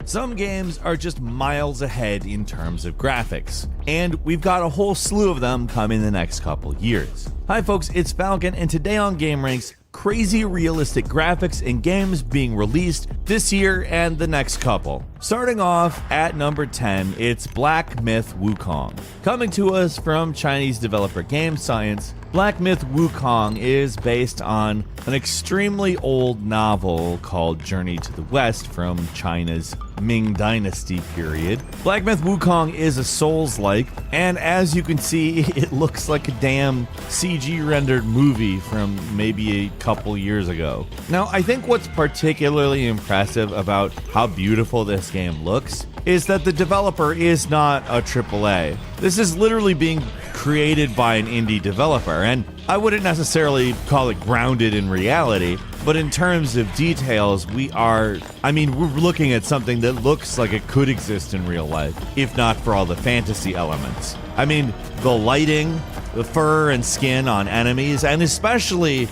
Some games are just miles ahead in terms of graphics, and we've got a whole slew of them coming the next couple years. Hi folks, it's Falcon, and today on Game Ranks, crazy realistic graphics in games being released this year and the next couple. Starting off at number 10, it's Black Myth Wukong. Coming to us from Chinese developer Game Science, Black Myth Wukong is based on an extremely old novel called Journey to the West from China's Ming Dynasty period. Black Myth Wukong is a Souls-like, and as you can see, it looks like a damn CG rendered movie from maybe a couple years ago. Now, I think what's particularly impressive about how beautiful this game looks is that the developer is not a AAA. This is literally being created by an indie developer, and I wouldn't necessarily call it grounded in reality, but in terms of details, we're looking at something that looks like it could exist in real life, if not for all the fantasy elements. I mean, the lighting, the fur and skin on enemies, and especially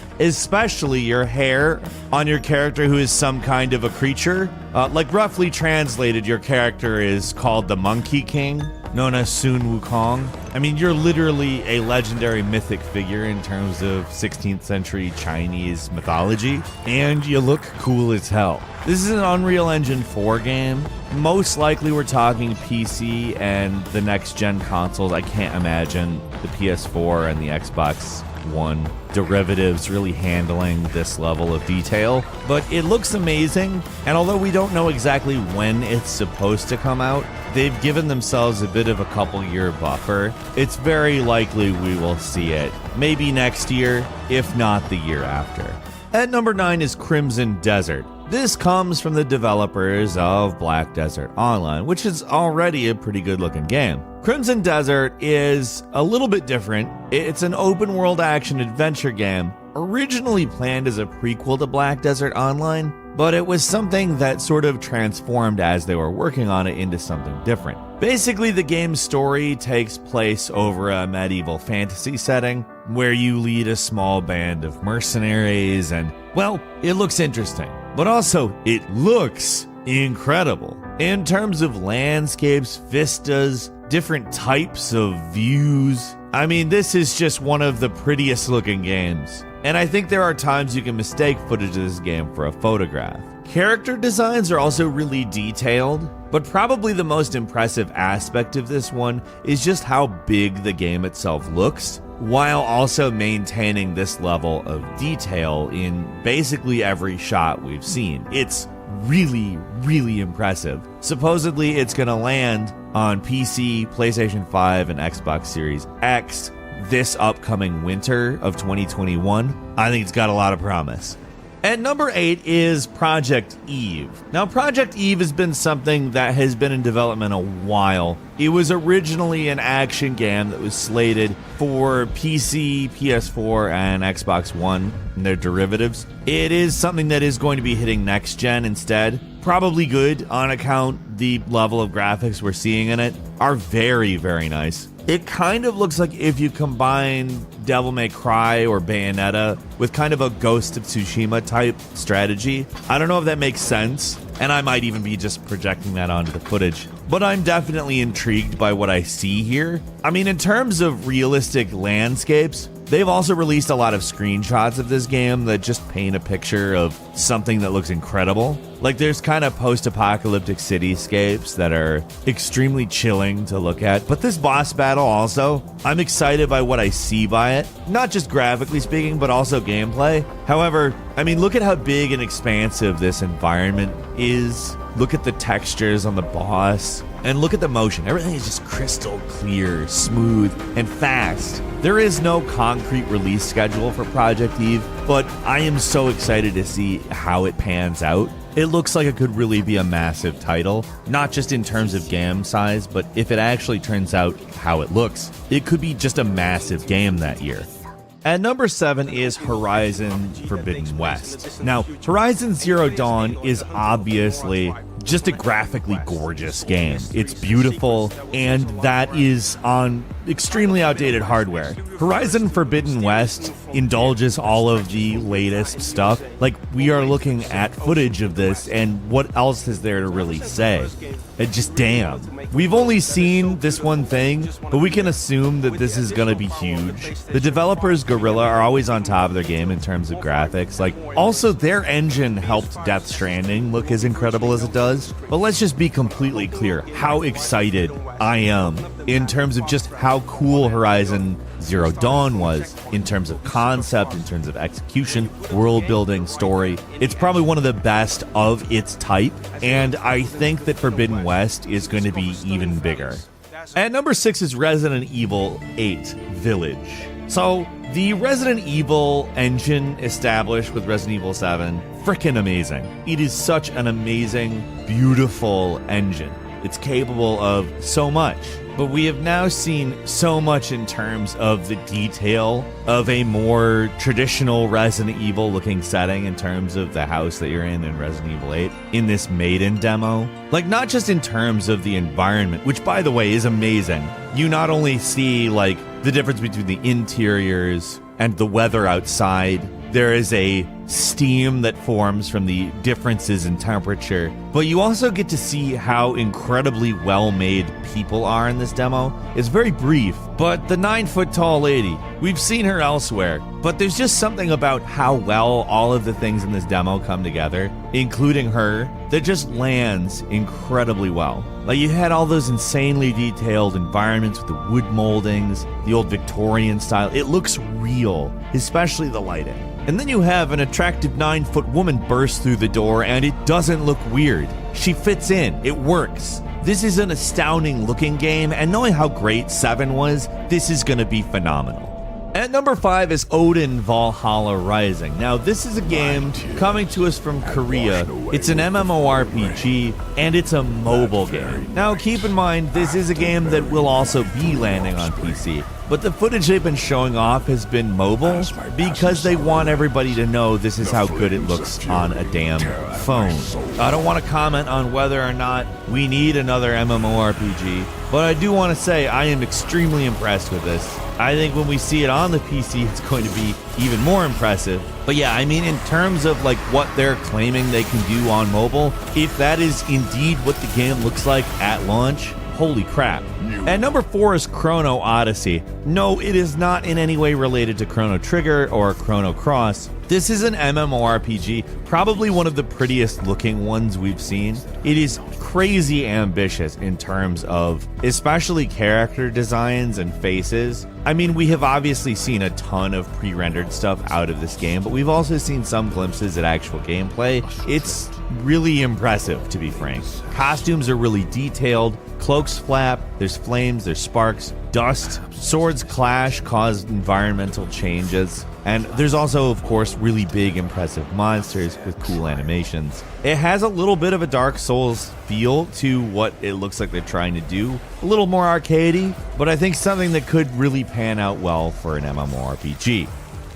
your hair on your character who is some kind of a creature. Like roughly translated, your character is called the Monkey King, known as Sun Wukong. I mean, you're literally a legendary mythic figure in terms of 16th century Chinese mythology, and you look cool as hell. This is an Unreal Engine 4 game. Most likely we're talking PC and the next gen consoles. I can't imagine the PS4 and the Xbox One derivatives really handling this level of detail, but it looks amazing, and although we don't know exactly when it's supposed to come out, they've given themselves a bit of a couple-year buffer. It's very likely we will see it maybe next year, if not the year after. At number 9 is Crimson Desert. This comes from the developers of Black Desert Online, which is already a pretty good looking game. Crimson Desert is a little bit different. It's an open world action adventure game, originally planned as a prequel to Black Desert Online, but it was something that sort of transformed as they were working on it into something different. Basically, the game's story takes place over a medieval fantasy setting where you lead a small band of mercenaries, and, well, it looks interesting, but also it looks incredible. In terms of landscapes, vistas, different types of views, I mean, this is just one of the prettiest looking games. And I think there are times you can mistake footage of this game for a photograph. Character designs are also really detailed, but probably the most impressive aspect of this one is just how big the game itself looks, while also maintaining this level of detail in basically every shot we've seen. It's really, really impressive. Supposedly it's gonna land on PC, PlayStation 5, and Xbox Series X this upcoming winter of 2021. I think it's got a lot of promise. At number 8 is Project Eve. Now, Project Eve has been something that has been in development a while. It was originally an action game that was slated for PC, PS4, and Xbox One and their derivatives. It is something that is going to be hitting next gen instead. Probably good on account the level of graphics we're seeing in it are very, very nice. It kind of looks like if you combine Devil May Cry or Bayonetta with kind of a Ghost of Tsushima type strategy. I don't know if that makes sense, and I might even be just projecting that onto the footage, but I'm definitely intrigued by what I see here. I mean, in terms of realistic landscapes, they've also released a lot of screenshots of this game that just paint a picture of something that looks incredible. Like, there's kind of post-apocalyptic cityscapes that are extremely chilling to look at. But this boss battle also, I'm excited by what I see by it. Not just graphically speaking, but also gameplay. However, I mean, look at how big and expansive this environment is. Look at the textures on the boss. And look at the motion. Everything is just crystal clear, smooth, and fast. There is no concrete release schedule for Project Eve, but I am so excited to see how it pans out. It looks like it could really be a massive title, not just in terms of game size, but if it actually turns out how it looks, it could be just a massive game that year. At number 7 is Horizon Forbidden West. Now, Horizon Zero Dawn is obviously just a graphically gorgeous game. It's beautiful, and that is on extremely outdated hardware. Horizon Forbidden West indulges all of the latest stuff. Like, we are looking at footage of this, and what else is there to really say? It just, damn. We've only seen this one thing, but we can assume that this is gonna be huge. The developers, Guerrilla, are always on top of their game in terms of graphics. Like, also, their engine helped Death Stranding look as incredible as it does. But let's just be completely clear how excited I am in terms of just how cool Horizon Zero Dawn was in terms of concept, in terms of execution, world building, story. It's probably one of the best of its type, and I think that Forbidden West is going to be even bigger. At number 6 is Resident Evil 8 Village. So, the Resident Evil engine established with Resident Evil 7, frickin' amazing. It is such an amazing, beautiful engine. It's capable of so much. But we have now seen so much in terms of the detail of a more traditional Resident Evil looking setting in terms of the house that you're in Resident Evil 8 in this maiden demo. Like, not just in terms of the environment, which by the way is amazing. You not only see like the difference between the interiors and the weather outside, there is a steam that forms from the differences in temperature, but you also get to see how incredibly well-made people are in this demo. It's very brief, but the 9-foot-tall lady, we've seen her elsewhere, but there's just something about how well all of the things in this demo come together, including her, that just lands incredibly well. Like, you had all those insanely detailed environments with the wood moldings, the old Victorian style. It looks real, especially the lighting. And then you have an attractive 9-foot woman burst through the door, and it doesn't look weird. She fits in. It works. This is an astounding looking game, and knowing how great 7 was, this is going to be phenomenal. At number 5 is Odin Valhalla Rising. Now, this is a game coming to us from Korea. It's an MMORPG, and it's a mobile game. Now, keep in mind, this is a game that will also be landing on PC. But the footage they've been showing off has been mobile because they want everybody to know this is how good it looks on a damn phone. I don't want to comment on whether or not we need another MMORPG, but I do want to say I am extremely impressed with this. I think when we see it on the PC, it's going to be even more impressive. But yeah, I mean, in terms of like what they're claiming they can do on mobile, if that is indeed what the game looks like at launch, holy crap. At number 4 is Chrono Odyssey. No, it is not in any way related to Chrono Trigger or Chrono Cross. This is an MMORPG, probably one of the prettiest looking ones we've seen. It is crazy ambitious in terms of especially character designs and faces. I mean, we have obviously seen a ton of pre-rendered stuff out of this game, but we've also seen some glimpses at actual gameplay. It's really impressive, to be frank. Costumes are really detailed, cloaks flap, there's flames, there's sparks, dust, swords clash, cause environmental changes. And there's also, of course, really big, impressive monsters with cool animations. It has a little bit of a Dark Souls feel to what it looks like they're trying to do. A little more arcadey, but I think something that could really pan out well for an MMORPG.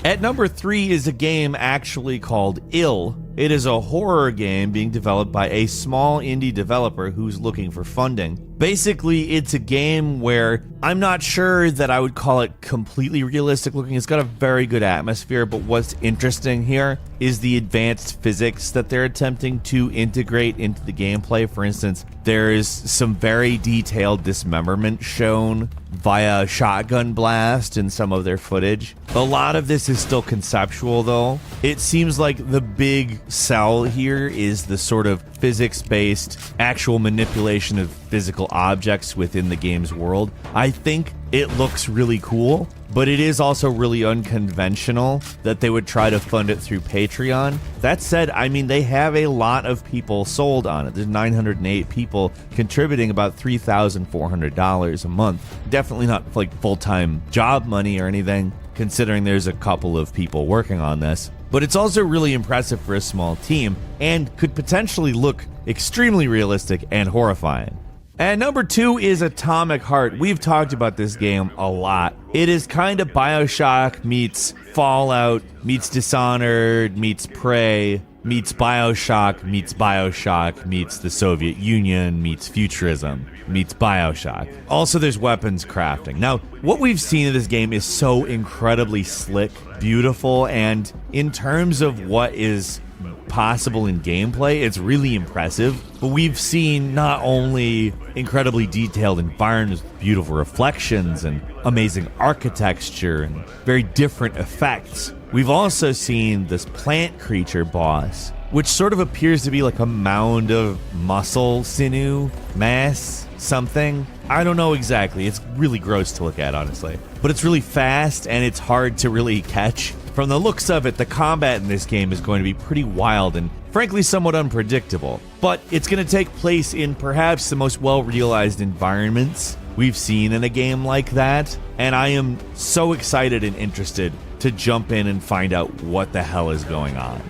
At number 3 is a game actually called Ill. It is a horror game being developed by a small indie developer who's looking for funding. Basically, it's a game where I'm not sure that I would call it completely realistic looking. It's got a very good atmosphere, but what's interesting here is the advanced physics that they're attempting to integrate into the gameplay. For instance, there is some very detailed dismemberment shown via shotgun blast in some of their footage. A lot of this is still conceptual, though. It seems like the big sell here is the sort of physics-based actual manipulation of physical objects within the game's world. I think it looks really cool, but it is also really unconventional that they would try to fund it through Patreon. That said, I mean, they have a lot of people sold on it. There's 908 people contributing about $3,400 a month. Definitely not like full-time job money or anything, considering there's a couple of people working on this. But it's also really impressive for a small team and could potentially look extremely realistic and horrifying. And number 2 is Atomic Heart. We've talked about this game a lot. It is kind of BioShock meets Fallout, meets Dishonored, meets Prey, meets BioShock, meets BioShock, meets the Soviet Union, meets futurism, meets BioShock. Also, there's weapons crafting. Now, what we've seen in this game is so incredibly slick, beautiful, and in terms of what is possible in gameplay, it's really impressive. But we've seen not only incredibly detailed environments with beautiful reflections and amazing architecture and very different effects, we've also seen this plant creature boss, which sort of appears to be like a mound of muscle, sinew, mass, something. I don't know exactly. It's really gross to look at, honestly. But it's really fast and it's hard to really catch. From the looks of it, the combat in this game is going to be pretty wild and frankly somewhat unpredictable. But it's going to take place in perhaps the most well-realized environments we've seen in a game like that. And I am so excited and interested to jump in and find out what the hell is going on.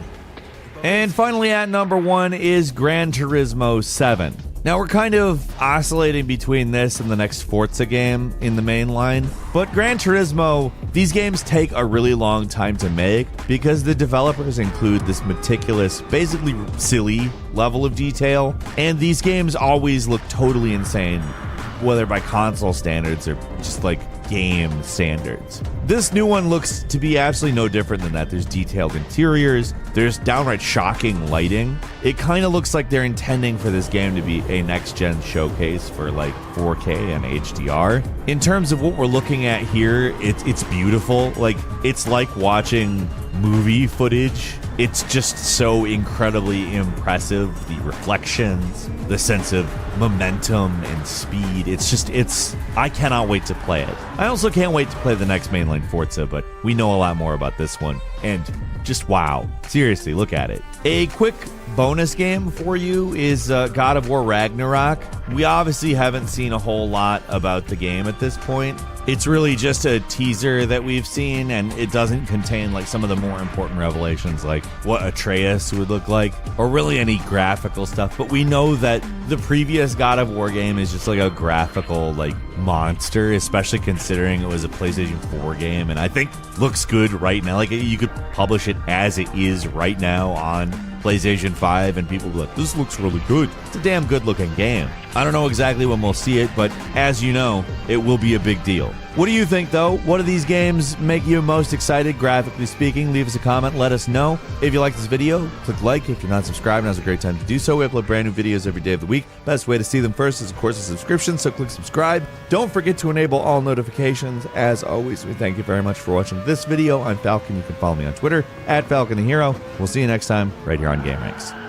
And finally at number 1 is Gran Turismo 7. Now we're kind of oscillating between this and the next Forza game in the main line, but Gran Turismo, these games take a really long time to make because the developers include this meticulous, basically silly level of detail, and these games always look totally insane, whether by console standards or just like game standards. This new one looks to be absolutely no different than that. There's detailed interiors, there's downright shocking lighting. It kind of looks like they're intending for this game to be a next-gen showcase for like 4K and HDR. In terms of what we're looking at here, it's beautiful. Like, it's like watching movie footage. It's just so incredibly impressive. The reflections, the sense of momentum and speed. I cannot wait to play it. I also can't wait to play the next mainline Forza, but we know a lot more about this one. And just wow. Seriously, look at it. A quick bonus game for you is God of War Ragnarok. We obviously haven't seen a whole lot about the game at this point. It's really just a teaser that we've seen, and it doesn't contain like some of the more important revelations, like what Atreus would look like, or really any graphical stuff. But we know that the previous God of War game is just like a graphical like monster, especially considering it was a PlayStation 4 game, and I think looks good right now. Like, you could publish it as it is right now on PlayStation 5 and people will be like, this looks really good. It's a damn good looking game. I don't know exactly when we'll see it, but as you know, it will be a big deal. What do you think though? What of these games make you most excited, graphically speaking? Leave us a comment, let us know. If you like this video, click like. If you're not subscribed, now's a great time to do so. We upload brand new videos every day of the week. Best way to see them first is of course a subscription, so click subscribe. Don't forget to enable all notifications. As always, we thank you very much for watching this video. I'm Falcon. You can follow me on Twitter @FalconTheHero. We'll see you next time right here on GameRanks.